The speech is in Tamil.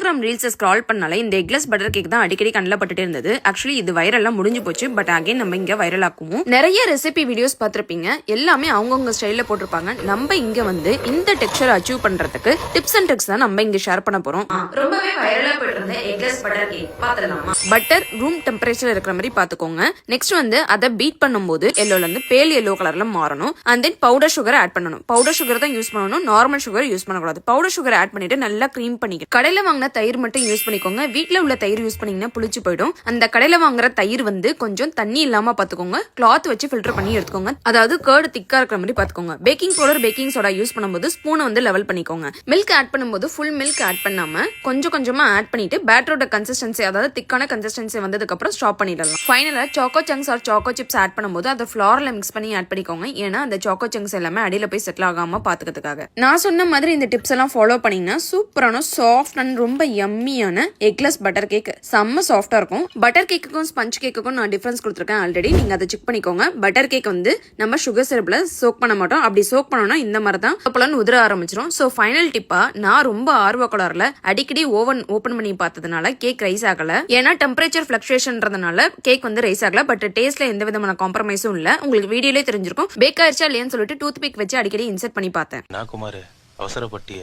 இன்ஸ்டாகிராம் ரீல்ஸ் ஸ்க்ரால் பண்ணாலே இந்த எக்லெஸ் பட்டர் கேக் தான் அடிக்கடி கண்ணில் பட்டுட்டே இருந்தது. ஆக்சுவலி இது வைரல்லாம் முடிஞ்சு போச்சு. பட் அகைன் நம்ம இங்க வைரல் ஆக்குவோம். நிறைய ரெசிபி வீடியோஸ் பார்த்திருப்பீங்க. எல்லாமே அவங்கவுங்க ஸ்டைல்ல போட்டிருப்பாங்க. நம்ம இங்க வந்து இந்த டெக்ஸ்சர் அச்சீவ் பண்றதுக்கு டிப்ஸ் அண்ட் ட்ரிக்ஸ் தான் நம்ம இங்க ஷேர் பண்ண போறோம். ரொம்பவே வைரலா போயிட்டு இருந்த எக்லெஸ் பட்டர் கேக் பாத்துடலாமா? பட்டர் ரூம் டெம்பரேச்சர் இருக்கிற மாதிரி பாத்துக்கோங்க. நெக்ஸ்ட் வந்து அதை பீட் பண்ணும்போது எல்லோல இருந்து பேல் எல்லோ கலர்ல மாறணும். And then powder sugar add பண்ணணும். பவுடர் சுகர் தான் யூஸ் பண்ணணும். நார்மல் சுகர் யூஸ் பண்ணக்கூடாது. பவுடர் சுகர் ஆட் பண்ணிட்டு நல்லா க்ரீம் பண்ணிக்க. கடையில வாங்கின தயிர் மட்டும் யூஸ் பண்ணிக்கோங்க. வீட்டுல உள்ள தயிர் யூஸ் பண்ணீங்கன்னா புளிச்சு போயிடும். அந்த கடையில வாங்குற தயிர் வந்து கொஞ்சம் தண்ணி இல்லாம பாத்துக்கோங்க. கிளாத் வச்சு ஃபில்டர் பண்ணி எடுத்துக்கோங்க. அதாவது கர்டு திக்கா இருக்கிற மாதிரி பாத்துக்கோங்க. Baking powder baking soda use பண்ணும்போது ஸ்பூனை வந்து லெவல் பண்ணிக்கோங்க. மில்க் ஆட் பண்ணும்போது ஃபுல் மில்க் ஆட் பண்ணாம கொஞ்சம் கொஞ்சமா ஆட் பண்ணிட்டு பேட்டரோட கன்சிஸ்டன்சி அதாவது திக்கான கன்சிஸ்டன்சி வந்ததுக்கு அப்புறம் ஸ்டாப் பண்ணிடலாம். ஃபைனலா choco chunks or choco chips add பண்ணும்போது அதை ஃப்ளார்ல மிக்ஸ் பண்ணி ஆட் பண்ணிக்கோங்க. ஏன்னா அந்த சாக்கோ சங்க்ஸ் எல்லாமே அடியில போய் செட்டில் ஆகாம பாத்துக்கிறதுக்காக. நான் சொன்ன மாதிரி இந்த டிப்ஸ் எல்லாம் ஃபாலோ பண்ணீங்கன்னா சூப்பரான சாஃப்ட் அண்ட் ரொம்ப யம்மியான எக்லெஸ் பட்டர் கேக் செம்ம சாஃப்டா இருக்கும். பட்டர் கேக்குக்கும் ஸ்பஞ்ச் கேக்குக்கும் நான் டிஃபரன்ஸ் கொடுத்துருக்கேன் ஆல்ரெடி. நீங்க அதை செக் பண்ணிக்கோங்க. பட்டர் கேக் வந்து நம்ம சுகர் சிரப்ல சோக் பண்ண மாட்டோம். அப்படி சோக் பண்ணோம்னா இந்த மாதிரி தான் அப்பளம் உதிர ஆரம்பிச்சிடும். ஸோ ஃபைனல் டிப்பா நான் ரொம்ப ஆர்வ கோளாறுல அடிக்கடி ஓவன் ஓபன் பண்ணி பார்த்ததுனால கேக் ரைஸ் ஆகல. ஏன்னா டெம்பரேச்சர் பிளக்சுவேஷன்றதுனால கேக் வந்து ரைஸ் ஆகல. பட் டேஸ்ட்ல எந்த விதமான காம்ப்ரமைஸும் இல்ல. உங்களுக்கு வீடியோலே தெரிஞ்சிருக்கும். பேக் ஆயிடுச்சா இல்லையான்னு சொல்லிட்டு டூத் பிக் வச்சு அடிக்கடி இன்சர்ட் பண்ணி பார்த்தேன். அவசரப்பட்டிய